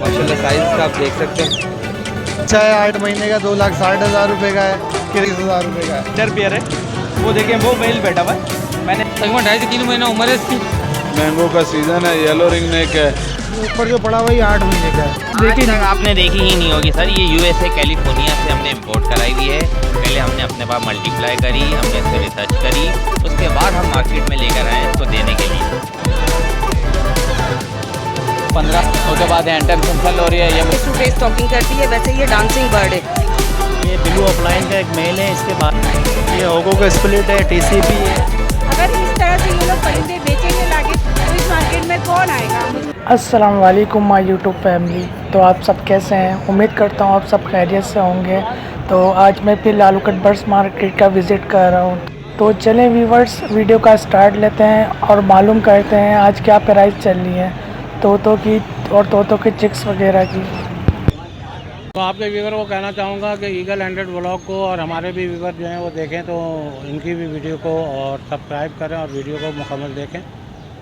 माशाल्लाह साइज़ का आप देख सकते हैं। अच्छा है, 8 महीने का 2,60,000 रुपये का है, 30,000 रुपये का है। डर पियर है वो, देखें वो मेल बैठा हुआ है। मैंने तकरीबन 2.5 से 3 महीना उम्र है इसकी। मैंगो का सीज़न है, येलो रिंग नेक है। ऊपर जो पड़ा हुआ ये 8 महीने का है। आज तक आपने देखी ही नहीं होगी सर। ये यूएसए कैलिफोर्निया से हमने इंपोर्ट कराई हुई है। पहले हमने अपने पास मल्टीप्लाई करी, हमने इस पर रिसर्च करी, उसके बाद हम मार्केट में लेकर आए इसको देने के लिए। 15 उसके बाद एंटर फंक्शन हो रही है। ये फेस टू फेस टॉकिंग करती है, वैसे ये डांसिंग बर्ड है। ये ब्लू ऑफलाइन का एक मेल है, इसके बाद ये ओगो का स्प्लिट है, टीसीपी है। अगर इस तरह से ये लोग परिंदे बेचेंगे लाके तो इस मार्केट में कौन आएगा? अस्सलाम वालेकुम माय यूट्यूब फैमिली। तो आप सब कैसे हैं? उम्मीद करता हूँ आप सब खैरियत से होंगे। तो आज मैं फिर लालूकट बर्ड्स मार्केट का विज़िट कर रहा हूँ। तो चलें व्यूवर्स, वीडियो का स्टार्ट लेते हैं और मालूम करते हैं आज क्या प्राइस चल रही है तोतों की और तोतों के चिक्स वगैरह की। तो आपके व्यूवर को कहना चाहूँगा कि ईगल 100 व्लॉग को और हमारे भी व्यूवर जो हैं वो देखें, तो इनकी भी वीडियो को और सब्सक्राइब करें और वीडियो को मुकम्मल देखें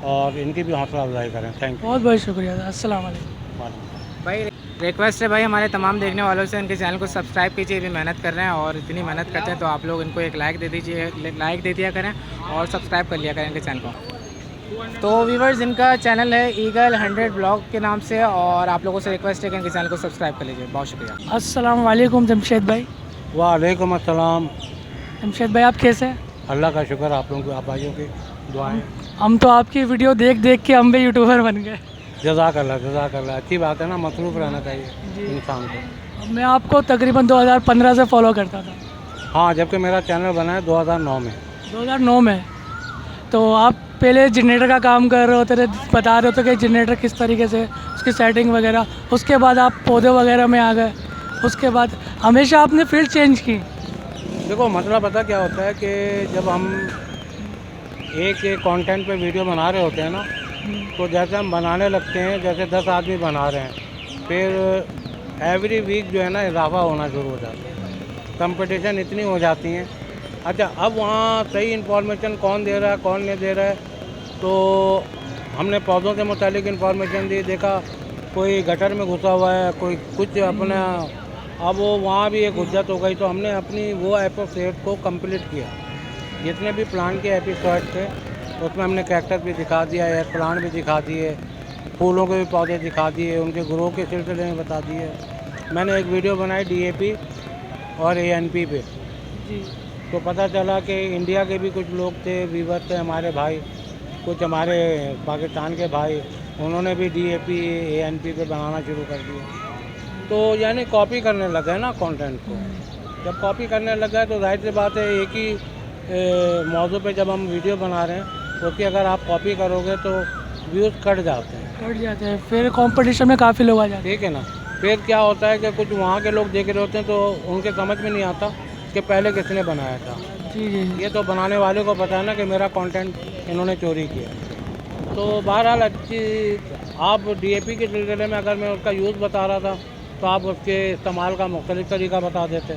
और इनकी भी हौसला अफजाई करें। थैंक यू, बहुत बहुत शुक्रिया। अस्सलाम वालेकुम। भाई रिक्वेस्ट है भाई हमारे तमाम देखने वालों से, इनके चैनल को सब्सक्राइब कीजिए। भी मेहनत कर रहे हैं और इतनी मेहनत करते हैं तो आप लोग इनको एक लाइक दे दीजिए, लाइक दे दिया करें और सब्सक्राइब कर लिया करें इनके चैनल को। तो व्यूवर्स, इनका चैनल है ईगल 100 ब्लॉग के नाम से और आप लोगों से रिक्वेस्ट है कि इनके चैनल को सब्सक्राइब कर लीजिए। बहुत शुक्रिया। अस्सलाम वालेकुम जमशेद भाई। वालेकुम अस्सलाम। जमशेद भाई आप कैसे हैं? अल्लाह का शुक्र, आप लोगों की, आप भाइयों की दुआएं। हम तो आपकी वीडियो देख देख के हम भी यूट्यूबर बन गए। जज़ाकल्लाह जज़ाकल्लाह। अच्छी बात है ना, मसरूफ़ रहना चाहिए इंसान को। मैं आपको तकरीबन 2015 से फॉलो करता था। हाँ, जबकि मेरा चैनल बना है 2009 में। 2009 में? तो आप पहले जनरेटर का काम कर रहे होते थे, बता रहे होते कि जनरेटर किस तरीके से उसकी सेटिंग वगैरह। उसके बाद आप पौधे वगैरह में आ गए। उसके बाद हमेशा आपने फील्ड चेंज की। देखो मसला पता क्या होता है कि जब हम एक कंटेंट पे वीडियो बना रहे होते हैं ना, तो जैसे हम बनाने लगते हैं, जैसे 10 आदमी बना रहे हैं, फिर एवरी वीक जो है ना इजाफा होना शुरू हो जाता है, कंपटीशन इतनी हो जाती हैं। अच्छा, अब वहाँ सही इन्फॉर्मेशन कौन दे रहा है कौन नहीं दे रहा है, तो हमने पौधों के मुतालिक इन्फॉर्मेशन दी, देखा कोई गटर में घुसा हुआ है, कोई कुछ अपना, अब वो वहाँ भी एक हुज्जत हो गई। तो हमने अपनी वो एपिसोड को कंप्लीट किया। जितने भी प्लांट के एपिसोड थे उसमें हमने कैक्टस भी दिखा दिया, एयर प्लांट भी दिखा दिए, फूलों के भी पौधे दिखा दिए, उनके ग्रो के सिलसिले में बता दिए। मैंने एक वीडियो बनाई DAP और ANP पे, तो पता चला कि इंडिया के भी कुछ लोग थे, व्यूवर थे हमारे भाई, कुछ हमारे पाकिस्तान के भाई, उन्होंने भी DAP ANP पे बनाना शुरू कर दिया। तो यानी कॉपी करने लगा है ना कंटेंट को। जब कॉपी करने लगा है तो जाहिर सी बात है एक ही मौजू पे जब हम वीडियो बना रहे हैं तो उसकी अगर आप कॉपी करोगे तो व्यूज़ कट जाते हैं, फिर कंपटीशन में काफ़ी लोग आ जाते हैं। ठीक है ना। फिर क्या होता है कि कुछ वहाँ के लोग देख रहे होते हैं तो उनके समझ में नहीं आता कि पहले किसने बनाया था। जी। ये तो बनाने वाले को पता है ना कि मेरा कंटेंट इन्होंने चोरी किया। तो बहरहाल अच्छी, आप DAP के सिलसिले में अगर मैं उसका यूज़ बता रहा था तो आप उसके इस्तेमाल का मुख्तलिफ तरीका बता देते,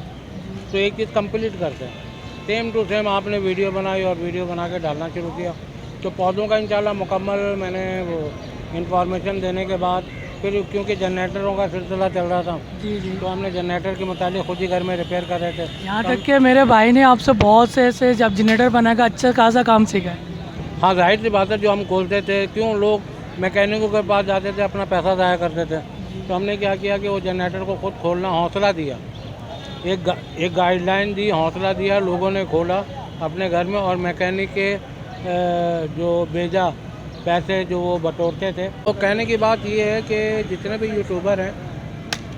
तो एक चीज़ कंप्लीट करते हैं। सेम टू सेम आपने वीडियो बनाई और वीडियो बना के डालना शुरू किया। तो पौधों का इंशाल्लाह मुकम्मल मैंने वो इन्फॉर्मेशन देने के बाद, फिर क्योंकि जनरेटरों का सिलसिला चल रहा था, जी। तो हमने जनरेटर के मुतालिक खुद ही घर में रिपेयर कर रहे थे। यहाँ तक कि मेरे भाई ने आपसे बहुत से ऐसे जब जनरेटर बनाएगा अच्छा खासा काम सीखा है। हाँ, जाहिर सी बात है, जो हम खोलते थे, क्यों लोग मैकेनिकों के पास जाते थे, अपना पैसा ज़ाया करते थे, तो हमने क्या किया कि वो जनरेटर को खुद खोलना, हौसला दिया, एक गाइडलाइन दी, हौसला दिया, लोगों ने खोला अपने घर में और मैकेनिक के जो भेजा पैसे जो वो बटोरते थे। तो कहने की बात ये है कि जितने भी यूट्यूबर हैं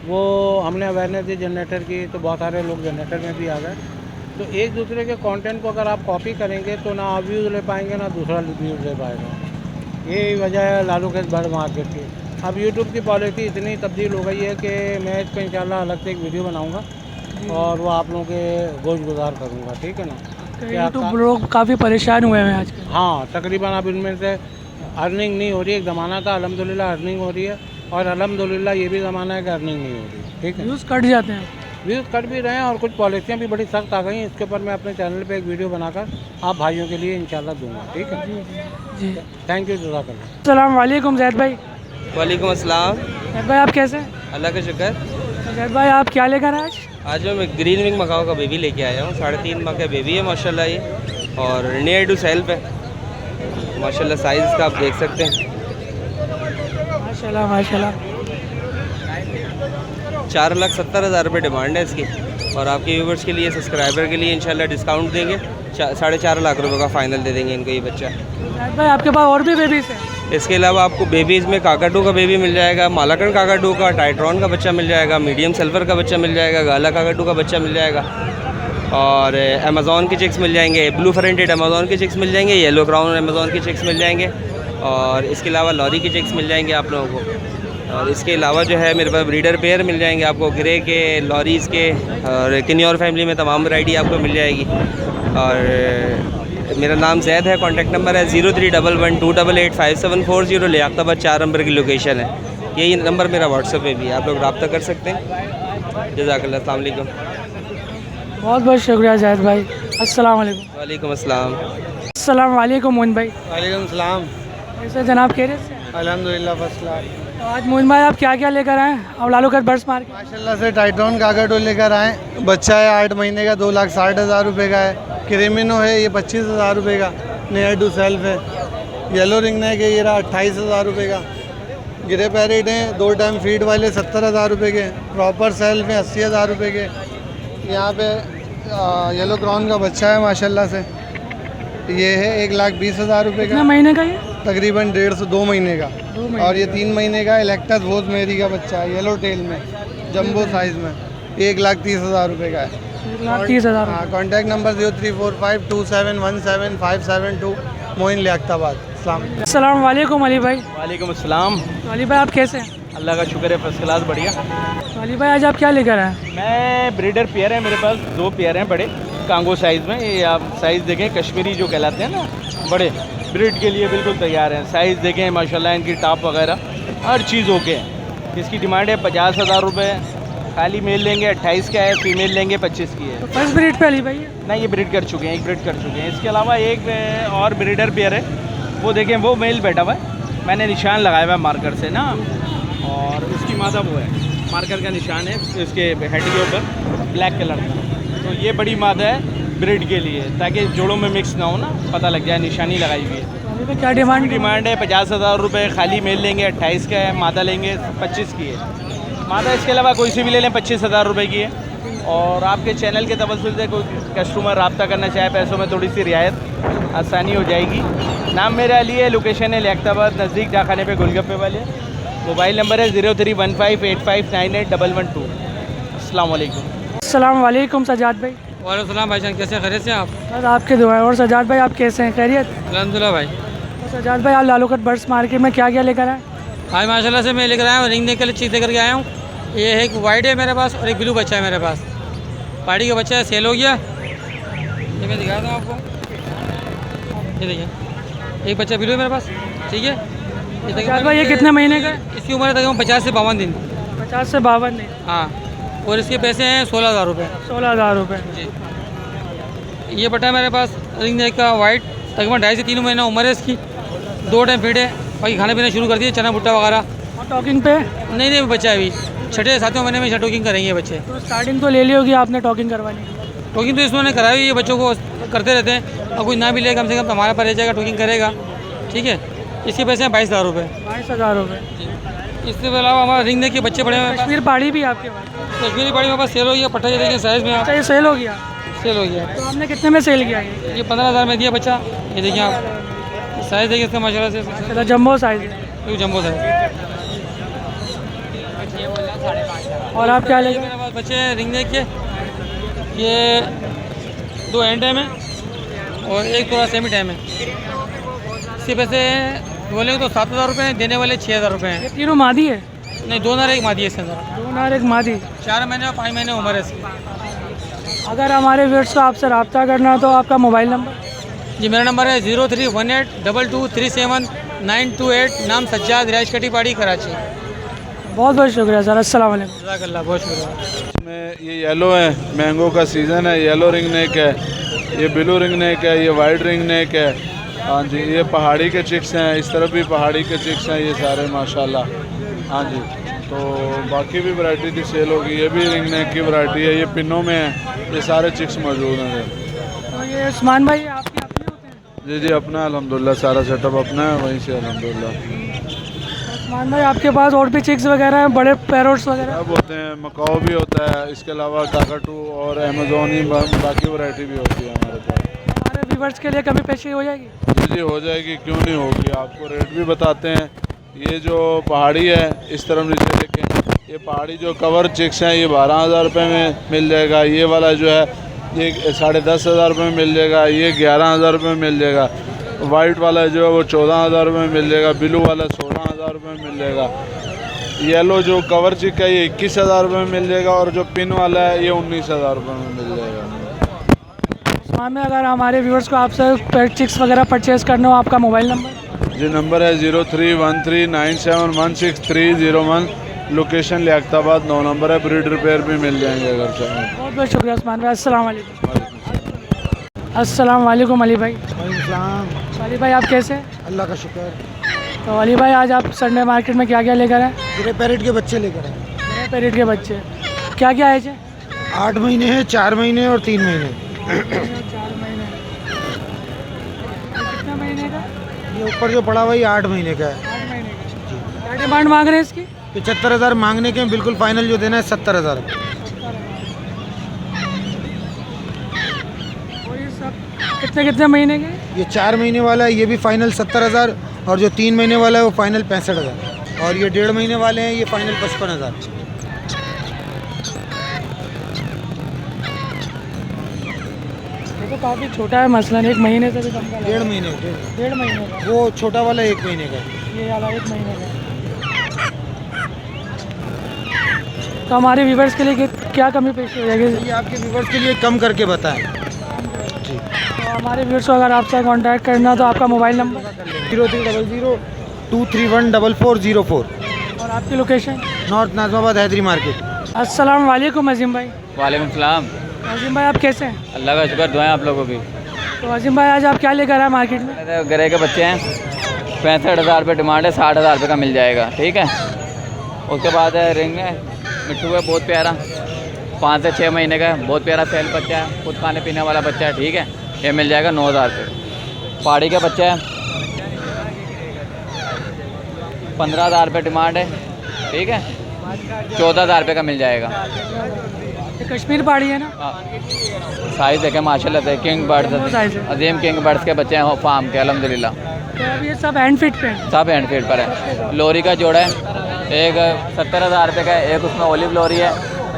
वो हमने अवेयरनेस दी जनरेटर की, तो बहुत सारे लोग जनरेटर में भी आ गए। तो एक दूसरे के कंटेंट को अगर आप कॉपी करेंगे तो ना आप व्यूज़ ले पाएंगे ना दूसरा व्यूज़ ले पाएगा। यही वजह है लालूकट बर्ड मार्केट की। अब यूट्यूब की पॉलिसी इतनी तब्दील हो गई है कि मैं इस पर इंशाल्लाह अलग से एक वीडियो बनाऊँगा और वो आप लोगों के गोश गुजार करूँगा, ठीक है ना। यूट्यूब लोग काफ़ी परेशान हुए हैं आजकल। हाँ, तकरीबन अब इनमें से अर्निंग नहीं हो रही। एक ज़माना था अल्हम्दुलिल्लाह अर्निंग हो रही है, और अल्हम्दुलिल्लाह ये भी ज़माना है कि अर्निंग नहीं हो रही, ठीक है। व्यूज़ कट जाते हैं, व्यूज़ कट भी रहे हैं और कुछ पॉलिसियाँ भी बड़ी सख्त आ गई हैं। इसके ऊपर मैं अपने चैनल पे एक वीडियो बनाकर आप भाइयों के लिए इंशाल्लाह दूँगा, ठीक है। जी। थैंक यू, जज़ाकल्लाह। अस्सलाम वालेकुम जैद भाई। वालेकुम अस्सलाम। जैद भाई आप कैसे हैं? अल्लाह का शुक्र। तो जैद भाई आप क्या लेकर आए आज? आज मैं ग्रीन विंग मकाओ का बेबी लेके आया हूँ। 3.5 माह का बेबी है माशाल्लाह ये, और नियर टू सेल्फ है माशाल्लाह। साइज़ का आप देख सकते हैं। माशाल्लाह माशाल्लाह। 4,70,000 रुपये डिमांड है इसकी, और आपके व्यूवर्स के लिए, सब्सक्राइबर के लिए इंशाल्लाह डिस्काउंट देंगे। 4.5 लाख रुपए का फ़ाइनल दे देंगे इनको ये बच्चा। जैद भाई आपके पास और भी बेबीज़ हैं? इसके अलावा आपको बेबीज़ में काकाटू का बेबी मिल जाएगा, मालाकन काकाटू का, टाइट्रॉन का बच्चा मिल जाएगा, मीडियम सिल्वर का बच्चा मिल जाएगा, गाला काकाटू का बच्चा मिल जाएगा, और अमेज़ॉन के चिक्स मिल जाएंगे, ब्लू फ्रंटेड अमेज़ॉन के चिक्स मिल जाएंगे, येलो क्राउन अमेज़ॉन के चिक्स मिल जाएंगे, और इसके अलावा लॉरी के चिक्स मिल जाएंगे आप लोगों को। और इसके अलावा जो है मेरे पास ब्रीडर पेयर मिल जाएंगे आपको, ग्रे के, लॉरीज़ के, और किन्नी और फैमिली में तमाम वैरायटी आपको मिल जाएगी। और मेरा नाम जैद है, कॉन्टैक्ट नंबर है 0311288574 लियाकताबाद 4 नंबर की लोकेशन है। यही नंबर मेरा व्हाट्सएप पे भी है, आप लोग रब्ता कर सकते हैं। जज़ाकल्लाह, अस्सलाम वालेकुम। बहुत बहुत शुक्रिया जैद भाई। अस्सलाम वालेकुम। वालेकुम अस्सलाम। अस्सलाम वालेकुम मोइन भाई। वालेकुम सलाम। कैसे जनाब, खैरियत से? अल्हम्दुलिल्लाह फर्स्ट क्लास। तो आज मोइन भाई आप क्या क्या लेकर आए अब लालूकट बर्ड्स मार्केट? माशाल्लाह से टाइटॉन काकाटो लेकर आए। बच्चा है 8 महीने का, 2,60,000 रुपये का है। क्रिमिनो है ये 25,000 रुपये का, नियर टू सेल्फ है। येलो रिंग नेक है ये रहा 28,000 रुपये का। गिरे पैरेट हैं 2 टाइम फीड वाले 70,000 रुपये के। प्रॉपर सेल्फ है 80,000 रुपये के। यहाँ पे येलो क्राउन का बच्चा है माशाल्लाह से, ये है 1,20,000 रुपये का। कितने महीने का ये? तकरीबन 1.5 से 2 महीने का। और ये 3 महीने का इलेक्टस वोज मेरी का बच्चा है, येलो टेल में, जंबो साइज़ में, 1,30,000 रुपये का है। 1,30,000। हाँ, कॉन्टैक्ट नंबर 0345271772 मोइन लियाकताबाद। अस्सलाम वालेकुम अली भाई। वालेकुम अस्सलाम। तो अली भाई आप कैसे हैं? अल्लाह का शुक्र है, फर्स्ट क्लास, बढ़िया। तो अली भाई आज आप क्या लेकर आए? मैं ब्रीडर पेयर है मेरे पास, 2 पेयर हैं बड़े कांगो साइज़ में। ये आप साइज़ देखें, कश्मीरी जो कहलाते हैं ना, बड़े ब्रीड के लिए बिल्कुल तैयार हैं। साइज़ देखें माशाल्लाह, इनकी टॉप वगैरह हर चीज़ ओके है। इसकी डिमांड है 50,000 रुपये। खाली मेल लेंगे 28 का है, फीमेल लेंगे 25 की है। तो फर्स्ट ब्रीड पे अली भाई? नहीं, ये ब्रीड कर चुके हैं, एक ब्रीड कर चुके हैं। इसके अलावा एक और ब्रीडर पेयर है, वो देखें, वो मेल बैठा हुआ है, मैंने निशान लगाया हुआ है मार्कर से ना, और इसकी मादा वो है, मार्कर का निशान है इसके हेड के ऊपर ब्लैक कलर का। तो ये बड़ी मादा है ब्रीड के लिए, ताकि जोड़ों में मिक्स ना हो ना, पता लग जाए, निशानी लगाई हुई है। तो क्या डिमांड है 50,000 रुपये। खाली मेल लेंगे 28 का है, मादा लेंगे 25 की है। मादा इसके अलावा कोई सी भी ले लें 25,000 रुपये की है। और आपके चैनल के तवज्जुल से कोई कस्टमर रब्ता करना चाहे, पैसों में थोड़ी सी रियायत आसानी हो जाएगी। नाम मेरा अली है, लोकेशन है लियाकताबाद, नज़दीक डाखाने पे गोलगप्पे वाले। मोबाइल नंबर है 0315859112। अस्सलाम वालेकुम। अस्सलाम वालेकुम सजाद भाई। वालेकुम सलाम भाईजान, कैसे खैरियत से आप? बस आपके दुआ। और सजाद भाई आप कैसे हैं, खैरियत? अल्हम्दुलिल्लाह भाई। तो सजाद भाई आप लालूकट बर्ड्स मार्केट में क्या क्या लेकर आए? आज माशाल्लाह से मैं लेकर आया हूँ, रिंग नेक के लिए चीज़ लेकर के आया हूँ। ये है, एक वाइट है मेरे पास और एक ब्लू बच्चा है मेरे पास। पार्टी का बच्चा है, सेल हो गया। ये मैं दिखाता हूँ आपको, ये देखिए, एक बच्चा ब्लू है मेरे पास, ठीक है। ये सजाद भाई ये कितने महीने का है? इसकी उम्र है तकरीबन 50 से 52 दिन। 50 से 52 दिन। हाँ, और इसके पैसे हैं 16,000 रुपये। 16,000 रुपये जी। ये बटा है मेरे पास रिंग नेक का वाइट, तकरीबन 2.5 से 3 महीना उम्र है इसकी। 2 टाइम फीड है, बाकी खाना पीना शुरू कर दिए, चना भुट्टा वगैरह। और टॉकिंग पे? नहीं, बच्चा है अभी, 6-7वें महीने में टॉकिंग करेंगे बच्चे। तो स्टार्टिंग तो ले ली होगी आपने टॉकिंग करवाने की? टॉकिंग तो इसमें कराई हुई है, बच्चों को करते रहते हैं, और कुछ ना भी ले कम से कम तो हमारा पर रह जाएगा, टॉकिंग करेगा, ठीक है। इसके पैसे हैं 22,000 रुपये। 22,000 रुपये। इसके अलावा हमारा रिंग नेक के बच्चे पड़े हुए हैं। कश्मीर पाड़ी भी आपके पास? कश्मीरी पाड़ी मेरे पास सेल हो गया, पट्टा ये देखिए साइज़ में आप, अच्छा ये सेल हो गया? सेल हो गया। तो आपने कितने में सेल किया ये 15,000 में दिया बच्चा। ये देखिए आप, साइज़ देखिए इसका माशाल्लाह से, अच्छा जम्बो साइज है। जम्बो साइज। और आप क्या लेंगे? मेरे पास बच्चे हैं रिंग नेक के, ये 2 एंड टाइम है और एक थोड़ा सेमी टाइम है। इसके पैसे बोलेंगे तो 7,000 रुपये हैं, देने वाले 6,000 रुपये हैं। ये तीनों मादी है? नहीं, 2 नर एक मादी है इसके अंदर। 2 नर एक मादी। 4 महीने और 5 महीने उम्र है इसकी। अगर हमारे व्यूअर्स को आपसे रब्ता करना हो तो आपका मोबाइल नंबर? जी, मेरा नंबर है 031822372928। नाम सज्जाद, रिहाइश कटी पाड़ी, कराची। बहुत बहुत शुक्रिया सर। अस्सलाम वालेकुम। जज़ाकल्लाह, बहुत शुक्रिया। में ये येलो है, मैंगो का सीज़न है, येलो रिंग नेक है, ये ब्लू रिंग नेक है, ये वाइट रिंग नेक है। हाँ जी, ये पहाड़ी के चिक्स हैं, इस तरफ भी पहाड़ी के चिक्स हैं, ये सारे माशाल्लाह। हाँ जी, तो बाकी भी वैरायटी थी सेल होगी। ये भी रिंग नेक की वैरायटी है, ये पिनों में है, ये सारे चिक्स मौजूद हैं। तो ये उस्मान भाई आपके अपने होते हैं? जी जी अपना अल्हम्दुलिल्लाह, सारा सेटअप अपना है, वहीं से अल्हम्दुलिल्लाह। उस्मान भाई आपके पास और भी चिक्स वगैरह हैं, बड़े पैरोट्स वगैरह? सब होते हैं, मकाओ भी होता है, इसके अलावा काकाटू और अमेजोनी बाकी वैरायटी भी होती है हमारे पास। हमारे व्यूवर्स के लिए कमी पेशी हो जाएगी? जी जी हो जाएगी, क्यों नहीं होगी। आपको रेट भी बताते हैं। ये जो पहाड़ी है इस तरफ नीचे देखें, ये पहाड़ी जो कवर चिक्स हैं ये 12,000 रुपये में मिल जाएगा। ये वाला जो है ये 10,500 रुपये में मिल जाएगा। ये 11,000 रुपये में मिल जाएगा। वाइट वाला जो है वो 14,000 रुपये में मिल जाएगा। ब्लू वाला 16,000 रुपये में मिल जाएगा। येलो जो कवर चिक है ये 21,000 रुपये में मिल जाएगा। और जो पिन वाला है ये 19,000 रुपये में मिल जाएगा। उस्मान में अगर हमारे व्यूवर्स को आपसे पेट चिक्स वगैरह परचेज़ करना हो, आपका मोबाइल नंबर? जी नंबर है 0313971630 लोकेशन लियाकताबाद 9 नंबर है। ब्रीड रिपेयर भी मिल जाएंगे अगर चाहें। बहुत बहुत शुक्रिया उस्मान भाई। अस्सलाम वालेकुम। अस्सलाम वालेकुम अली भाई। अली भाई आप कैसे हैं? अल्लाह का शुक्र। तो अली भाई आज आप संडे मार्केट में क्या क्या लेकर आए? ग्रे पैरेट के बच्चे लेकर आए। ग्रे पैरेट के बच्चे क्या क्या है? 8 महीने हैं, 4 महीने और 3 महीने। 4 महीने। कितने महीने का? ये ऊपर जो पड़ा हुआ ये 8 महीने का है। 8 महीने का। क्या डिमांड मांग रहे हैं इसकी? 75,000 मांगने के, बिल्कुल फाइनल जो देना है 70,000। और ये सब कितने कितने महीने के? ये 4 महीने वाला है, ये भी फाइनल 70,000। और जो 3 महीने वाला है वो फाइनल 65,000। और ये 1.5 महीने वाले हैं, ये फाइनल 55,000। देखो काफ़ी छोटा है, मसलन 1 महीने से भी कम का। 1.5 महीने। 1.5 महीने का। वो छोटा वाला 1 महीने का। ये वाला 1 महीने का। तो हमारे व्यूवर्स के लिए क्या कमी पेश हो जाएगी? ये आपके व्यूवर्स के लिए कम करके बताएं। जी तो हमारे व्यूवर्स को अगर आपसे कांटेक्ट करना तो आपका मोबाइल नंबर? 030023144404। और आपकी location? North Nazimabad Haidery market. अस्सलाम वालेकुम अजीम भाई। वालेकुम सलाम। अजीम भाई आप कैसे हैं? अल्लाह का शुक्र, दुआएं आप लोगों की। तो अजीम भाई आज आप क्या लेकर आए मार्केट में? गरे के बच्चे हैं, 65,000 रुपये डिमांड है, 60,000 रुपये का मिल जाएगा। ठीक है। उसके बाद है रिंग है, मिट्टू है बहुत प्यारा, 5 से 6 महीने का है, बहुत प्यारा सेल बच्चा है, खुद खाने पीने वाला बच्चा है। ठीक है। ये मिल जाएगा 9,000 रुपये। पहाड़ी का बच्चा है, 15,000 रुपये डिमांड है। ठीक है। 14,000 रुपये का मिल जाएगा। ये कश्मीर पहाड़ी है ना? साइज़ देखें माशाल्लाह से, किंग बर्ड्स, अजीम किंग बर्ड्स के बच्चे हैं फार्म के अल्हम्दुलिल्लाह। तो अब ये सब हैंड फिट पे हैं? सब हैंड फीड पर है। लोरी का जोड़ा है, एक 70,000 रुपये का है, एक उसमें ओलिव लोरी है।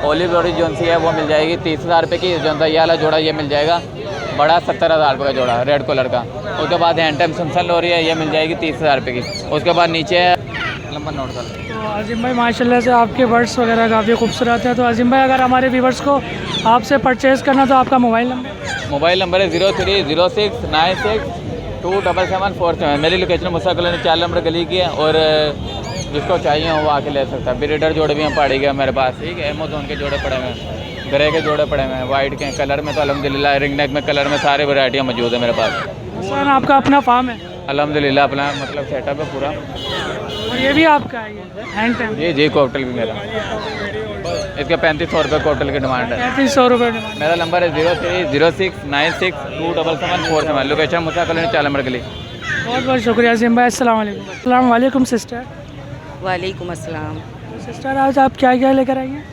ओलिव लोरी जो सी है वो मिल जाएगी 30,000 रुपये की। जो ये वाला जोड़ा ये मिल जाएगा बड़ा 70,000 रुपये का जोड़ा, रेड कलर का। उसके बाद हैंड टाइम सिम्सन लोरी है, ये मिल जाएगी 30,000 रुपये की। उसके बाद नीचे है नंबर नोट कर। तो अजीम भाई माशाल्लाह से आपके बर्ड्स वगैरह काफ़ी खूबसूरत है। तो अजीम भाई अगर हमारे व्यूवर्स को आपसे परचेज़ करना तो आपका मोबाइल नंबर? मोबाइल नंबर है 0306962774। मेरी लोकेशन मुसा कॉलोनी 4 नंबर गली की है। और जिसको चाहिए वो आके ले सकता है। ब्रीडर जोड़े भी हैं पहाड़ी के मेरे पास। ठीक है। अमेजोन के जोड़े पड़े हुए हैं, ग्रे के जोड़े पड़े हुए हैं, वाइट के कलर में तो अल्हम्दुलिल्लाह, रिंग नेक में कलर में सारे वैरायटियाँ मौजूद है मेरे पास। सर आपका अपना फार्म है? अल्हम्दुलिल्लाह अपना मतलब सेटअप है पूरा। और ये भी आपका है ये हैंड टाइम? जी कोकटल भी मेरा। इसके 3500 रुपये कोकटल की डिमांड है। 3500 रुपये डिमांड। मेरा नंबर है 0306962747। लोकेशन मुसा कॉलोनी 4 नंबर गली। बहुत बहुत शुक्रिया अजीम भाई। अस्सलाम वालेकुम। अस्सलाम वालेकुम सिस्टर। वालेकुम अस्सलाम। तो सिस्टर आज आप क्या क्या लेकर आई हैं?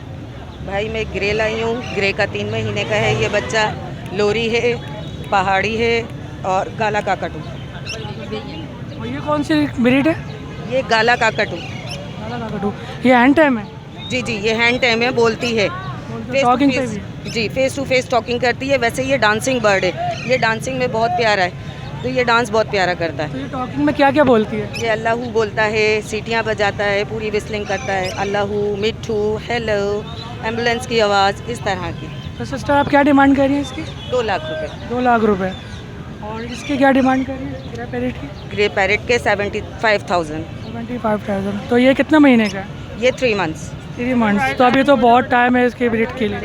भाई मैं ग्रे लाई हूँ, ग्रे का 3 महीने का है ये बच्चा। लोरी है, पहाड़ी है और गाला काकटू। और ये कौन सी ब्रीड है? ये गाला काकटू। गाला काकटू। ये हैंड टाइम है? जी जी ये हैंड टाइम है, बोलती है। टॉकिंग पे भी? जी फेस टू फेस टॉकिंग करती है। वैसे ये डांसिंग बर्ड है, ये डांसिंग में बहुत प्यारा है, तो ये डांस बहुत प्यारा करता है। तो ये टॉकिंग में क्या क्या बोलती है? ये अल्लाहू बोलता है, सीटियाँ बजाता है, पूरी विस्लिंग करता है, अल्लाहू, मिट्ठू, हेलो, एम्बुलेंस की आवाज़, इस तरह की। तो सिस्टर आप क्या डिमांड कर रही हैं इसकी? 2 लाख रुपए। 2 लाख रुपए। और इसकी क्या डिमांड कर रही है ग्रे पैरेट की? ग्रे पैरेट के 75,000। 75,000। तो ये कितने महीने का है? ये 3 मंथ्स। 3 मंथ्स। तो अभी तो बहुत टाइम है इसके ब्रीड के लिए।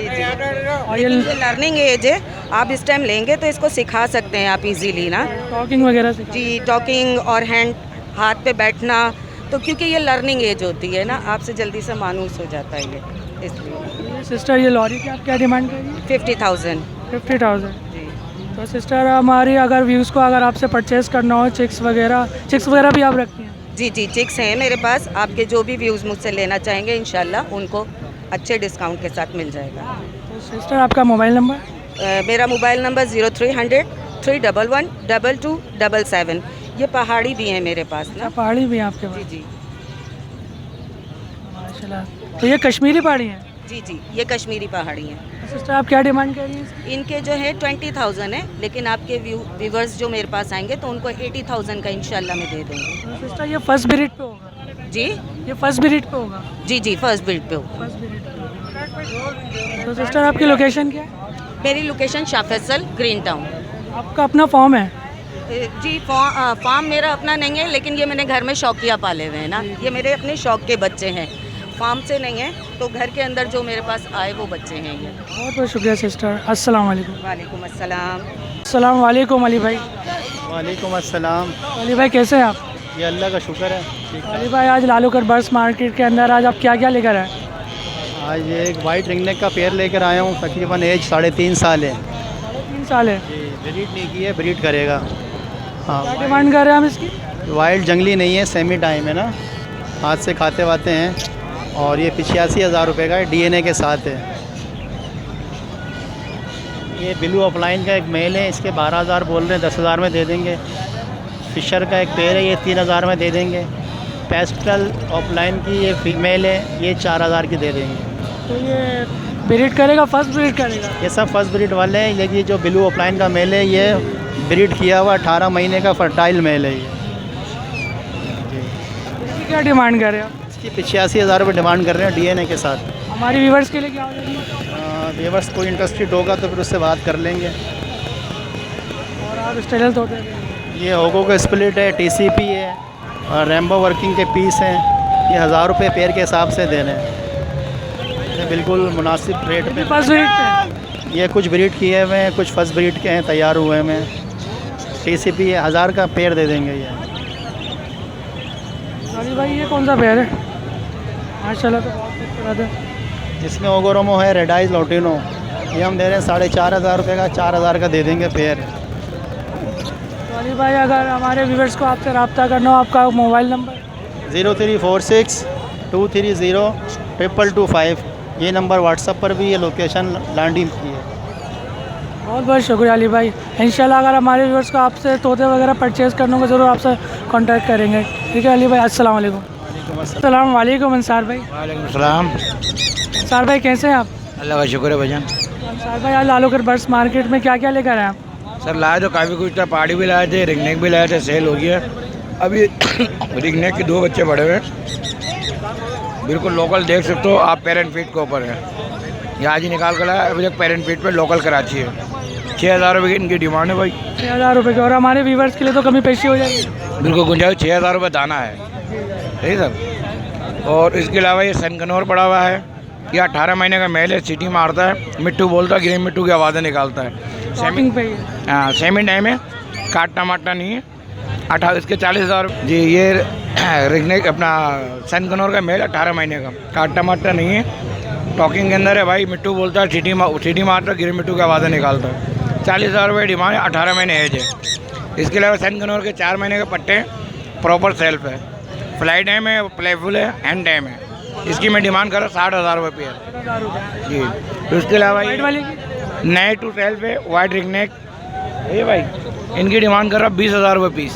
और ये लर्निंग एज है, आप इस टाइम लेंगे तो इसको सिखा सकते हैं आप इजीली ना। टॉकिंग वगैरह से? जी टॉकिंग और हैंड, हाथ पे बैठना, तो क्योंकि ये लर्निंग एज होती है ना, आपसे जल्दी से मानूस हो जाता है ये, इसलिए। सिस्टर ये लॉरी की आप क्या डिमांड करेंगी? 50,000। 50,000। जी। तो सिस्टर हमारी अगर व्यूज़ को अगर आपसे परचेज़ करना हो, चिक्स वगैरह भी आप रखती हैं? जी जी, चिक्स हैं मेरे पास। आपके जो भी व्यूज़ मुझसे लेना चाहेंगे इंशाल्लाह उनको अच्छे डिस्काउंट के साथ मिल जाएगा। तो सिस्टर आपका मोबाइल नंबर? मेरा मोबाइल नंबर 0300 311 2277। ये पहाड़ी भी है मेरे पास ना। पहाड़ी भी है आपके पास? जी जी माशाल्लाह। तो ये कश्मीरी पहाड़ी है? जी जी, ये कश्मीरी पहाड़ी हैं। सिस्टर आप क्या डिमांड कर रही हैं? इनके जो है 20,000 है, लेकिन आपके व्यूवर्स जो मेरे पास आएंगे तो उनको 80,000 का इंशाल्लाह मैं दे दूँगी। तो सिस्टर ये फर्स्ट ब्रीड पे होगा? जी, ये फर्स्ट ब्रीड पे होगा? जी जी, फर्स्ट ब्रीड पे हो। फर्स्ट ब्रीड पे। तो सिस्टर आपकी लोकेशन क्या है? मेरी location Shah Faisal, green town. आपका अपना फॉर्म है? जी, फार्म मेरा अपना नहीं है, लेकिन ये मैंने घर में शौकिया पाले हुए हैं ना, ये मेरे अपने शौक के बच्चे हैं, फार्म से नहीं है, तो घर के अंदर जो मेरे पास आए वो बच्चे हैं ये। बहुत बहुत शुक्रिया सिस्टर। अस्सलाम वालेकुम। वालेकुम अस्सलाम। अस्सलाम वालेकुम अली भाई। वालेकुम अस्सलाम। अली भाई कैसे हैं आप? ये अल्लाह का शुक्र है। अली भाई आज लालूगढ़ बर्ड्स मार्केट के अंदर आज आप क्या क्या लेकर आए? आज ये एक वाइट रिंगनेक का पेयर लेकर आया हूँ। तकरीबन एज 3.5 साल है। 3 साल है? जी, ब्रीड नहीं की है, ब्रीड करेगा। हाँ, क्या डिमांड कर रहे हैं हम इसकी? वाइल्ड जंगली नहीं है, सेमी टाइम है ना, हाथ से खाते वाते हैं। और ये 85,000 रुपये का है, DNA के साथ है। ये ब्लू ऑफलाइन का एक मेल है, इसके 12,000 बोल रहे हैं, 10,000 में दे देंगे। फिशर का एक पेयर है, ये 3,000 में दे देंगे। पेस्टल ऑफलाइन की ये फीमेल है, ये 4,000 की दे देंगे। तो ये ब्रीड करेगा, फर्स्ट ब्रीड करेगा? ये सब फर्स्ट ब्रीड वाले हैं, लेकिन ये जो ब्लू ऑफलाइन का मेल है ये ब्रीड किया हुआ 18 महीने का फर्टाइल मेल है ये। इसकी क्या डिमांड कर रहे हैं आप? इसकी 85,000 रुपये डिमांड कर रहे हैं, DNA के साथ। हमारे व्यूवर्स के लिए क्या हो जाएगी? व्यूवर्स कोई इंटरेस्टेड होगा तो फिर उससे बात कर लेंगे। और आप स्टेरल तोते? ये होगो का स्प्लिट है, TCP है और रैम्बो वर्किंग के पीस हैं। ये 1,000 रुपये पेयर के हिसाब से दे रहे हैं, ये बिल्कुल मुनासिब रेट पे। फर्स्ट ब्रीड पे? ये कुछ ब्रीड किए हुए हैं, कुछ फर्स्ट ब्रीड के हैं, तैयार हुए हैं। TCP है, 1,000 का पेयर दे देंगे ये। अली भाई ये कौन सा पेयर है? माशाल्लाह तो बहुत खूबसूरत है। इसमें ओगोरोमो है, रेड आइज लोटिनो, ये हम दे रहे हैं 4,500 रुपये का, 4,000 का दे देंगे पेयर। तो अली भाई अगर हमारे व्यूवर्स को आपसे रब्ता करना हो, आपका मोबाइल नंबर? 0346 230 22225। ये नंबर व्हाट्सएप पर भी, ये लोकेशन लांडी की है। बहुत बहुत शुक्रिया अली भाई। इंशाल्लाह अगर हमारे व्यूवर्स को आपसे तोते वगैरह परचेज़ करने को ज़रूर आपसे कांटेक्ट करेंगे। ठीक है अली भाई, अस्सलाम वालेकुम। अस्सलाम वालेकुम अंसार भाई। वालेकुम सलाम। अंसार भाई कैसे हैं आप? अल्लाह का शुक्र है भाईजान। अंसार भाई आज लालूगढ़ बर्ड्स मार्केट में क्या क्या लेकर आए आप? सर लाए तो काफ़ी कुछ था, पहाड़ी भी लाए थे, रिंगनेक भी लाए थे, सेल हो गया। अभी रिंगनेक के 2 बच्चे बड़े हुए, बिल्कुल लोकल, देख सकते हो आप, पेरेंट फीट के ऊपर है। ये आज ही निकाल कर लाया, अभी तक पेरेंट फीट पे लोकल कराची है। 6,000 रुपये की इनकी डिमांड है भाई। 6,000 रुपये की। और हमारे व्यूवर्स के लिए तो कमी पेशी हो जाएगी? बिल्कुल गुंजाइश, 6,000 रुपये दाना है, सही सर। और इसके अलावा ये सनकनौर पड़ा हुआ है, ये 18 महीने का मेल है, सीटी मारता है, मिट्टू बोलता है, ग्रीन मिट्टू की आवाज़ें निकालता है। सेमी पे? हाँ, सेमी टाइम है, काटना माटना नहीं है। 18 इसके 40,000 जी। ये रिंगनेक अपना सनकनौर का मेल 18 महीने का, काटना माटना नहीं है, टॉकिंग के अंदर है भाई, मिट्टू बोलता है, सीटी मारता है, ग्रीन मिट्टू की आवाज़ें निकालता है। 40,000 रुपये डिमांड है, 18 महीने एज है। इसके अलावा सनकनौर के 4 महीने के पट्टे प्रॉपर सेल्फ है, फ्लाई टाइम है, प्लेफुल है, हैंड टाइम है। इसकी मैं डिमांड कर रहा हूँ 60,000 रुपये पेयर जी। तो इसके अलावा नए टू सेल्फ है, वाइट रिंगनेक ये भाई, इनकी डिमांड कर रहा हूँ 20,000 रुपये पीस।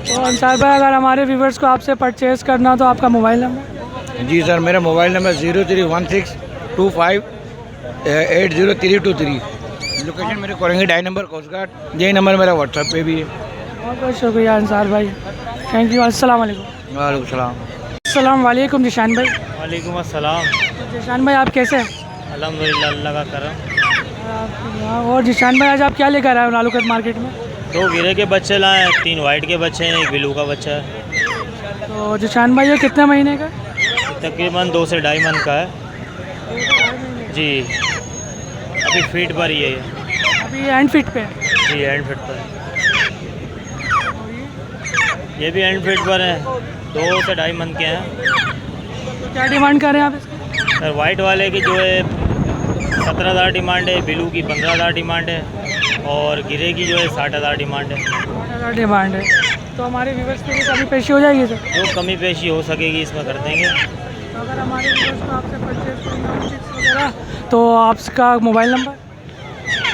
तो अंसार भाई अगर हमारे व्यूवर्स को आपसे परचेज़ करना हो तो आपका मोबाइल नंबर? जी सर, मेरा मोबाइल नंबर 031625802323। लोकेशन मेरे कोरंगी डाई नंबर कोस्ट गार्ड, यही नंबर मेरा व्हाट्सएप पे भी है। बहुत बहुत शुक्रिया अंसार भाई, थैंक यू। अस्सलाम वालेकुम। वालेकुम सलाम। अस्सलाम वालेकुम जिशान भाई। वालेकुम अस्सलाम। जिशान भाई आप कैसे हैं? अल्हम्दुलिल्लाह, अल्लाह का करम। और जिशान भाई आज आप क्या लेकर आए हो लालूगढ़ मार्केट में? 2 गिरे के बच्चे लाए हैं, 3 वाइट के बच्चे हैं, 1 ब्लू का बच्चा है। तो जिशान भाई ये कितने महीने का? तकरीबन 2 से 2.5 मन का है जी। अभी फीट पर ही है, अभी एंड फिट पे? जी एंड फिट पर। ये भी हैंड फिट पर है, 2 से 2.5 मंथ के हैं। तो क्या डिमांड कर रहे हैं आप इसकी? सर वाइट वाले की जो है 17,000 डिमांड है, ब्लू की 15,000 डिमांड है और गिरे की जो है 60,000 डिमांड है। 60,000 डिमांड है। तो हमारे व्यूवर्स के लिए कमी पेशी हो जाएगी सर? जो कमी पेशी हो सकेगी इसमें कर देंगे। तो अगर हमारे व्यूवर्स को आपसे परचेज करना हो चिक्स वगैरह तो आपका मोबाइल नंबर?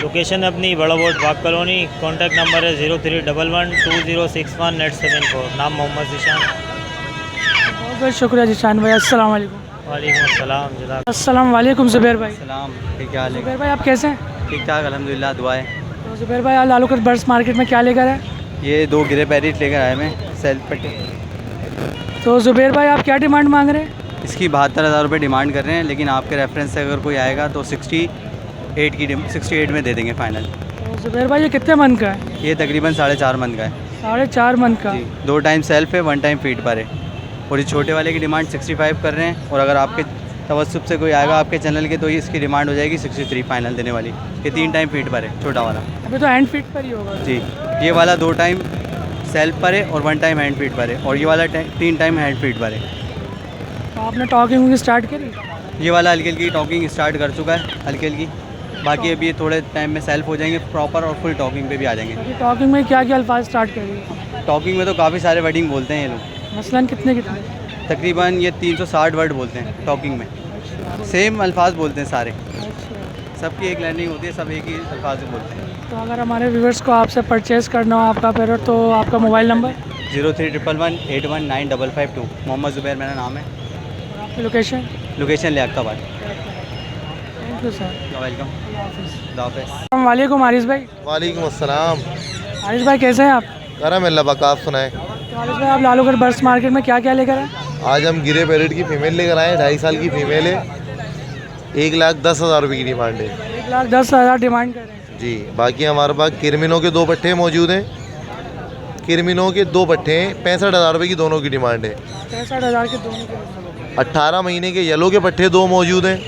लोकेशन अपनी बड़ा बोर्ड बाग कॉलोनी, कॉन्टैक्ट नंबर है 0311206174, नाम मोहम्मद जिशान। बहुत बहुत शुक्रिया जिशान भाई। अस्सलाम वालेकुम। वालेकुम अस्सलाम। जज़ाक। अस्सलाम वालेकुम ज़ुबैर भाई। सलाम, ठीक हाल है? ज़ुबैर भाई आप कैसे हैं? ठीक ठाक अल्हम्दुलिल्लाह, दुआएं। तो ज़ुबैर भाई आज लालूकट बर्ड्स मार्केट में क्या लेकर आए? ये 2 गिरे पैरेट लेकर आए मैं, सेल्फ पट्टे। तो ज़ुबैर भाई आप क्या डिमांड मांग रहे हैं? इसकी 72,000 रुपये डिमांड कर रहे हैं, लेकिन आपके रेफरेंस से अगर कोई आएगा तो 68 में दे देंगे फाइनल। तो ज़ुबैर भाई ये कितने मन का है? ये तकरीबन 4.5 मन का है। 4.5 मन का? 2 टाइम सेल्फ है, 1 टाइम फीड पर है। और ये छोटे वाले की डिमांड 65 कर रहे हैं, और अगर आपके तवस्सुब से कोई आएगा आपके चैनल के तो ये इसकी डिमांड हो जाएगी 63 फाइनल देने वाली। ये 3 टाइम फीड पर है, छोटा वाला। अभी तो हैंड फीड पर ही होगा जी। ये वाला 2 टाइम सेल्फ पर है और 1 टाइम हैंड फीड पर है, और ये वाला 3 टाइम हैंड फीड पर है। तो आपने टॉकिंग स्टार्ट करी? ये वाला हल्की हल्की टॉकिंग स्टार्ट कर चुका है, हल्की हल्की। बाकी अभी ये थोड़े टाइम में सेल्फ हो जाएंगे प्रॉपर, और फुल टॉकिंग पे भी आ जाएंगे। टॉकिंग में क्या क्या अल्फाज स्टार्ट करिए? टॉकिंग में तो काफ़ी सारे वर्डिंग बोलते हैं ये लोग। मसलन कितने? तकरीबन ये 360 वर्ड बोलते हैं टॉकिंग में। सेम अल्फाज बोलते हैं सारे, सबकी एक लर्निंग होती है, सब एक ही अल्फाज में बोलते हैं। तो अगर हमारे व्यूवर्स को आपसे परचेज़ करना हो आपका पैरेट, तो आपका मोबाइल नंबर? 0311819552। मोहम्मद ज़ुबैर मेरा नाम है। आपकी location? Location Liaquatabad. Thank you sir. Welcome. अस्सलाम वालेकुम हारिस भाई। वालेकुम अस्सलाम। हारिस भाई कैसे हैं आप? करम अल्लाह पाक, आप सुनाएं। तो हारिस भाई आप लालूगढ़ बर्ड्स मार्केट में क्या क्या लेकर आए? आज हम गिरे पैरेट की फ़ीमेल लेकर आए, 2.5 साल की फ़ीमेल है। 1,10,000 रुपये की डिमांड है। 1,10,000 डिमांड कर रहे हैं जी। बाकी हमारे पास किरमिनों के 2 पट्टे मौजूद हैं। किरमिनों के 2 पट्टे हैं, 65,000 रुपये की दोनों की डिमांड है। 65,000 के दोनों के? 18 महीने के येलो के पट्टे 2 मौजूद हैं,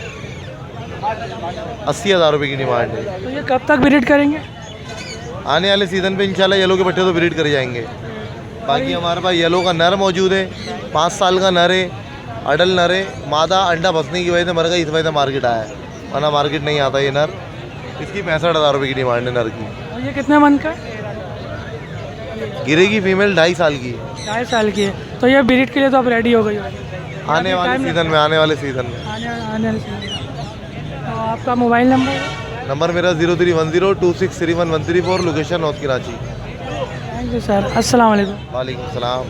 80,000 रुपये की डिमांड है। तो ये कब तक ब्रीड करेंगे? आने वाले सीज़न पे इंशाल्लाह येलो के पट्टे तो ब्रीड कर जाएंगे। बाकी हमारे पास येलो का नर मौजूद है, 5 साल का नर है, अडल नर है। मादा अंडा फंसने की वजह से मर गई, इस वजह से मार्केट आया है, वरना मार्केट नहीं आता ये नर। इसकी 65,000 रुपये की डिमांड है नर की। और ये कितने मन का? गिरे की फीमेल 2.5 साल की है। 2.5 साल की है। तो ये ब्रीड के लिए तो अब रेडी हो गई होगी आने वाले सीज़न में। आने वाले सीज़न में। तो आपका मोबाइल नंबर मेरा 0310263134, location north Karachi. Thank you sir. अस्सलाम वालेकुम। वालेकुम सलाम।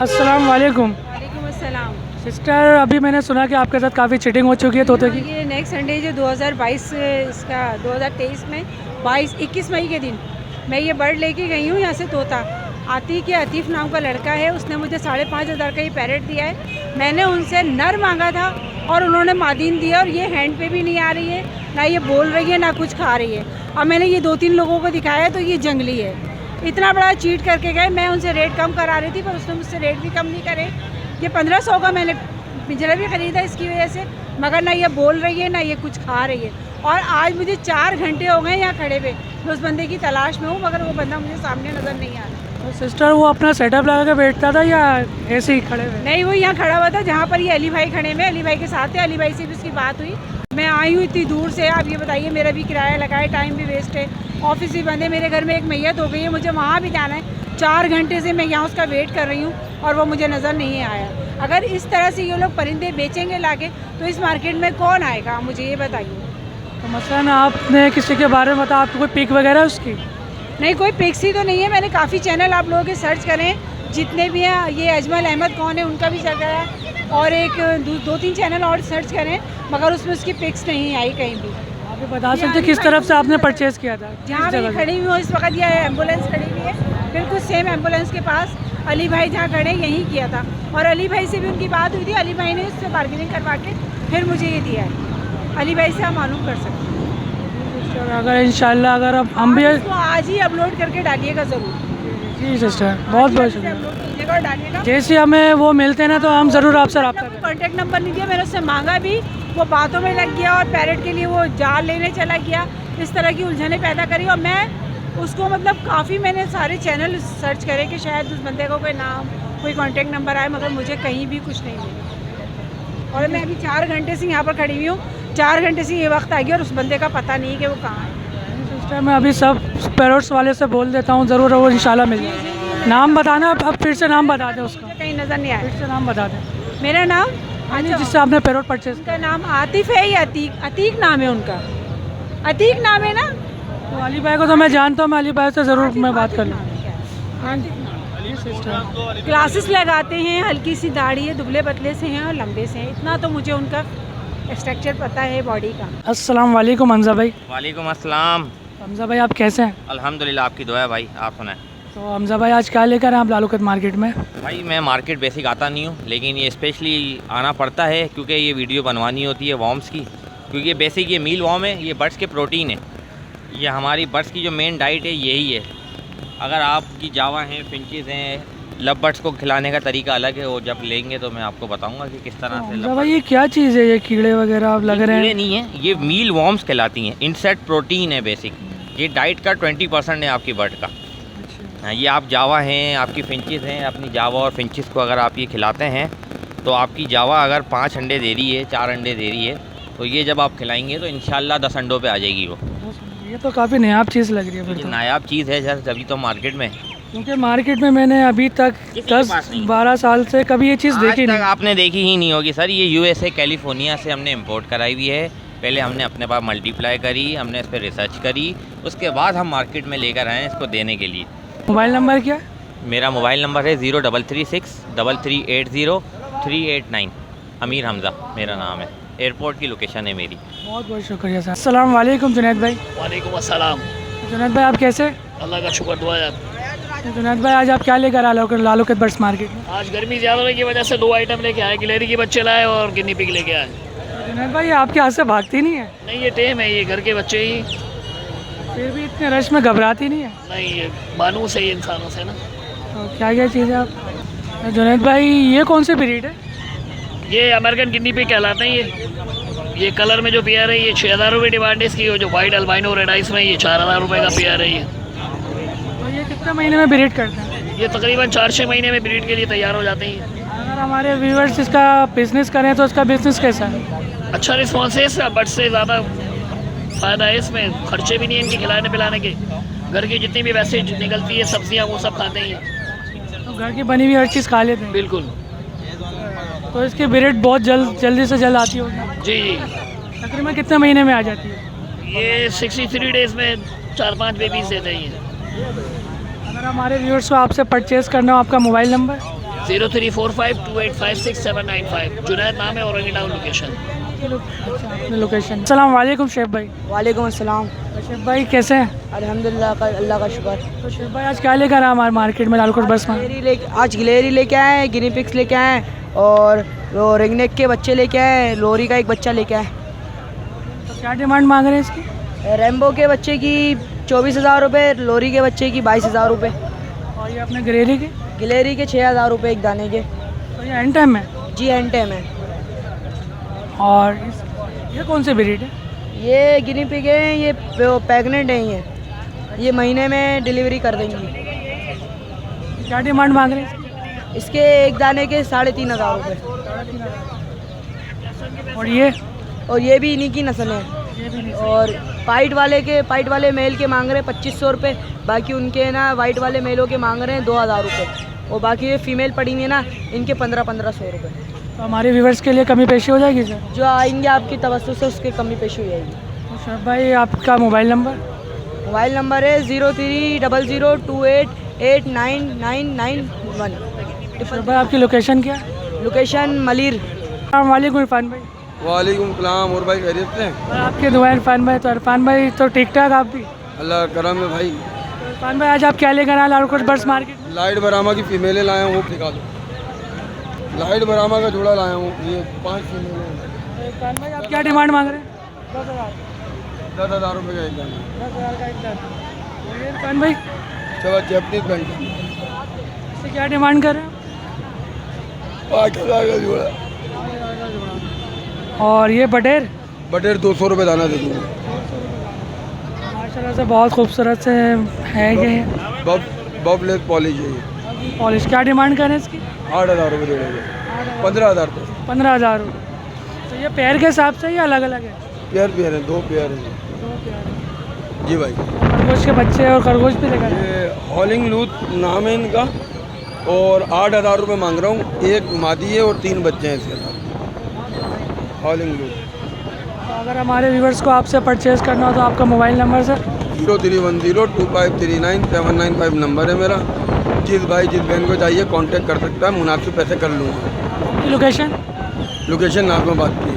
अस्सलाम वालेकुम। वालेकुम अस्सलाम। सिस्टर अभी मैंने सुना कि आपके साथ काफ़ी चीटिंग हो चुकी है तोते की। ये नेक्स्ट संडे जो 2022 इसका 2023 में 21 मई के दिन मैं ये बर्ड लेके गई हूँ यहाँ से तोता। आतिक या अतीफ़ नाम का लड़का है, उसने मुझे 5,500 का ये पैरेट दिया है। मैंने उनसे नर मांगा था और उन्होंने मादीन दिया, और ये हैंड पे भी नहीं आ रही है, ना ये बोल रही है, ना कुछ खा रही है। अब मैंने ये 2-3 लोगों को दिखाया तो ये जंगली है। इतना बड़ा चीट करके गए। मैं उनसे रेट कम करा रही थी पर उसने मुझसे रेट भी कम नहीं करे। ये 1500 का मैंने पिंजरा भी ख़रीदा इसकी वजह से, मगर ना ये बोल रही है, ना ये कुछ खा रही है। और आज मुझे 4 घंटे हो गए यहाँ खड़े हुए, मैं उस बंदे की तलाश में हूँ, मगर वो बंदा मुझे सामने नज़र नहीं आ रहा। तो सिस्टर वो अपना सेटअप लगा के बैठता था या ऐसे ही खड़े हुए? नहीं, वो यहाँ खड़ा हुआ था जहाँ पर ये अली भाई खड़े में, अली भाई के साथ थे। अली भाई से भी उसकी बात हुई। मैं आई हूँ इतनी दूर से, आप ये बताइए, मेरा भी किराया लगा है, टाइम भी वेस्ट है, ऑफिस भी बंद है, मेरे घर में एक मैयत हो गई है, मुझे वहाँ भी जाना है। 4 घंटे से मैं यहाँ उसका वेट कर रही हूँ और वो मुझे नज़र नहीं आया। अगर इस तरह से ये लोग परिंदे बेचेंगे लाके तो इस मार्केट में कौन आएगा, मुझे ये बताइए। तो मसलन आपने किसी के बारे में बताया, आपको कोई पिक वगैरह उसकी? नहीं, कोई पिक्स ही तो नहीं है। मैंने काफ़ी चैनल आप लोगों के सर्च करें, जितने भी हैं। ये अजमल अहमद कौन है उनका भी सर्च करा, और एक 2-3 चैनल और सर्च करें, मगर उसमें उसकी पिक्स नहीं आई कहीं भी। आप बता सकते किस तरफ से आपने परचेज़ किया था? जहाँ मैं खड़ी हुई हूँ इस वक्त, यह एम्बुलेंस खड़ी हुई है, बिल्कुल सेम एम्बुलेंस के पास अली भाई जहाँ खड़े यहीं किया था। और अली भाई से भी उनकी बात हुई थी, अली भाई ने उससे बार्गेनिंग करवा के फिर मुझे ये दिया है। अली भाई से आप मालूम कर सकते हैं। अगर इंशाल्लाह अगर अब हम भी तो आज ही अपलोड करके डालिएगा ज़रूर। जी सिस्टर, बहुत बहुत शुक्रिया। अपलोड कीजिएगा और डालिएगा। जैसे हमें वो मिलते हैं ना तो हम ज़रूर आपसे रब्ता करें। कॉन्टैक्ट नंबर नहीं दिया, मैंने उससे मांगा भी, वो बातों में लग गया और पैरेट के लिए वो जाल लेने चला गया। इस तरह की उलझनें पैदा करी और मैं उसको मतलब काफ़ी मैंने सारे चैनल सर्च करे कि शायद उस बंदे को कोई नाम कोई कांटेक्ट नंबर आए, मगर मुझे कहीं भी कुछ नहीं मिला। और मैं अभी 4 घंटे से यहाँ पर खड़ी हुई हूँ, 4 घंटे से ये वक्त आ गया और उस बंदे का पता नहीं कि वो कहाँ है। इस टाइम मैं अभी सब पैरोट्स वाले से बोल देता हूँ, ज़रूर वो इंशाल्लाह मिल जाए। नाम बताना, अब फिर से नाम बता दें उसका, कहीं नज़र नहीं आया। फिर से नाम बता दें। मेरा नाम जिससे आपने पैरोट परचेज, उनका नाम आतिफ है या अतीक? अतीक नाम है उनका, अतीक नाम है ना। तो अली भाई को तो मैं जानता हूँ, मैं अली भाई से ज़रूर मैं बात कर लूँ। क्लासेस लगाते हैं, हल्की सी दाढ़ी है, दुबले पतले से हैं और लंबे से हैं, इतना तो मुझे उनका स्ट्रक्चर पता है बॉडी का। अस्सलाम वालेकुम हमजा भाई। वालेकुम अस्सलाम। हमजा भाई आप कैसे हैं? अल्हम्दुलिल्लाह, आपकी दुआ है भाई, आप सुनाएं। तो हमजा भाई आज क्या लेकर आए आप लालूकत मार्केट में? भाई मैं मार्केट बेसिक आता नहीं हूँ, लेकिन ये स्पेशली आना पड़ता है क्योंकि ये वीडियो बनवानी होती है वॉर्म्स की, क्योंकि ये बेसिक ये मील वॉर्म है, ये बर्ड्स के प्रोटीन है, ये हमारी बर्ड्स की जो मेन डाइट है यही है। अगर आपकी जावा हैं, फिंचेस हैं, लव बर्ड्स को खिलाने का तरीका अलग है, वो जब लेंगे तो मैं आपको बताऊंगा कि किस तरह से। भाई ये क्या चीज़ है, ये कीड़े वगैरह आप लग रहे हैं? कीड़े नहीं है, ये मील वॉर्म्स कहलाती हैं, इंसेक्ट प्रोटीन है बेसिक, ये डाइट का 20% है आपकी बर्ड का। हाँ, ये आप जावा हैं, आपकी फिंचेस हैं, अपनी जावा और फिंचेस को अगर आप ये खिलाते हैं तो आपकी जावा अगर 5 अंडे दे रही है, 4 अंडे दे रही है, तो ये जब आप खिलाएंगे तो इंशाल्लाह 10 अंडों पे आ जाएगी वो। ये तो काफ़ी नायाब चीज़ लग रही है फिर ये तो। नायाब चीज़ है सर, तभी तो मार्केट में, क्योंकि मार्केट में मैंने अभी तक 10-12 साल से कभी ये चीज़ देखी नहीं। आपने देखी ही नहीं होगी सर। ये USA कैलिफोर्निया से हमने इंपोर्ट कराई हुई है। पहले हमने अपने पास मल्टीप्लाई करी, हमने इस पर रिसर्च करी, उसके बाद हम मार्केट में लेकर आए इसको देने के लिए। मोबाइल नंबर क्या? मेरा मोबाइल नंबर है 0336 3380 389। अमीर हमज़ा मेरा नाम है, एयरपोर्ट की लोकेशन है मेरी। बहुत बहुत शुक्रिया सर। अस्सलाम वालेकुम जुनैद भाई। वालेकुम अस्सलाम। जुनैद भाई आप कैसे? अल्लाह का शुक्र, दुआ है। तो जुनैद भाई आज आप क्या लेकर आए लालूकत बर्ड्स मार्केट में? आज गर्मी ज़्यादा होने की वजह से 2 आइटम लेके आए, गिलहरी के बच्चे लाए और गिनी पिग लेके आए। जुनैद भाई आपके हाथ से भागती नहीं है? नहीं, ये टेम है, ये घर के बच्चे ही। फिर भी इतने रश में घबराती नहीं है? नहीं, ये बानू से ही इंसानों से ना। तो क्या क्या चीज़ है आप? तो जुनैद भाई ये कौन सी ब्रीड है? ये अमेरिकन गिनी पिग कहलाते हैं। ये कलर में जो पेयर है ये 6000 रुपये डिमांड है इसकी, और जो वाइट अल्बाइनो रेड आइस में ये 4000 रुपये का पेयर है। ये तो ये कितने महीने में ब्रीड करते हैं? ये तकरीबन 4-6 महीने में ब्रीड के लिए तैयार हो जाते हैं। अगर हमारे व्यूअर्स इसका बिज़नेस करें तो इसका बिज़नेस कैसा है? अच्छा रिस्पॉन्स है इसका, बट से ज़्यादा फ़ायदा है इसमें, खर्चे भी नहीं है इनके खिलाने पिलाने के। घर की जितनी भी वैसे निकलती है सब्जियां वो सब खाते हैं। तो घर की बनी हुई हर चीज़ खा लेते हैं? बिल्कुल। तो इसकी ब्रीड बहुत जल्दी से जल्द आती होगी? जी जी। तकरीबन कितने महीने में आ जाती है? ये 63 डेज़ में 4-5 बेबीज़ देते हैं। अगर हमारे व्यूअर्स को आपसे परचेज़ करना हो, आपका मोबाइल नंबर? 0345285695। जुनैद नाम है और टाउन लोकेशन। लोकेशन। अस्सलाम वालेकुम शेफ भाई। वालेकुम अस्सलाम। शेफ भाई कैसे हैं? अल्हम्दुलिल्लाह, अल्लाह का शुक्र। तो शेफ भाई आज क्या लेकर आए हमारे मार्केट में लालकोट बर्ड्स में? आज गिलहरी लेके आए, गिनी पिग्स लेके आए और वो रिंगनेक के बच्चे लेके आए, लोरी का एक बच्चा लेके आए। तो क्या डिमांड मांग रहे हैं इसकी? रेम्बो के बच्चे की 24,000 रुपये, लोरी के बच्चे की 22,000 रुपये। और ये अपने गिलहरी के? गिलहरी के 6,000 रुपये एक दाने के। तो ये एंड टाइम है? जी एंड टाइम है। और ये कौन से ब्रीड है? ये गिनी पिग है, ये प्रेग्नेंट है, ये महीने में डिलीवरी कर देंगी। क्या डिमांड मांग रहे हैं इसके? एक दाने के 3,500 रुपये। और ये भी इन्हीं की नस्ल है। और पाइट वाले मेल के मांग रहे हैं 2,500 रुपये, बाकी उनके ना वाइट वाले मेलों के मांग रहे हैं 2,000 रुपये, और बाकी ये फीमेल पड़ी हुई है ना, इनके 1500 रुपये। तो हमारे व्यूवर्स के लिए कमी पेशी हो जाएगी सर? जो आएंगे आपकी तवज्जो से उसकी कमी पेशी हो जाएगी। तो शेफ भाई आपका मोबाइल नंबर? मोबाइल नंबर है 0300288991। शेफ भाई आपकी लोकेशन क्या? लोकेशन मलिर। वालेकुम इरफान भाई। वालेकुम सलाम। और भाई खैरियत से? और आपके दुआ इरफान भाई। तो इरफान भाई तो ठीक ठाक आप भी? अल्लाह करम है भाई। इरफान भाई आज आप क्या लेकर आए लालकोट बर्ड्स मार्केट? लाइट बरामा की फीमेलें लाया हूँ, दिखा दो। लाइट बरामा का जोड़ा लाया हूँ, ये 5 फीमेलें हैं। इरफान भाई आप क्या डिमांड मांग रहे हैं? 10,000 रुपये का एक दाना। 10,000 का एक दाना। इरफान भाई चलो जैपनीज बैंक इससे क्या डिमांड कर रहे हैं? 8,000 का जोड़ा। और ये बटेर? बटेर 200 रुपये दाना दे दूँगा। तरह से बहुत खूबसूरत से है ये बब लेग पॉलिश है ये। पॉलिश क्या डिमांड करें इसकी? 8,000 रुपये दे देंगे। 15,000 तक। 15,000 रुपये। तो ये पेयर के हिसाब से ही अलग अलग है? पेयर है, 2 पेयर है। जी भाई। खरगोश के बच्चे और खरगोश भी लेकर ये हॉलिंग लूथ नाम है इनका और 8,000 रुपये मांग रहा हूँ। एक मादी है और 3 बच्चे हैं इसके साथ। हॉलिंग लूथ। तो अगर हमारे व्यूवर्स को आपसे परचेज़ करना हो तो आपका मोबाइल नंबर सर? 0310253995 नंबर है मेरा। जिस भाई जिस बहन को चाहिए कांटेक्ट कर सकता है, मुनासिब पैसे कर लूँगा। लोकेशन? लोकेशन नागमाबाद की है।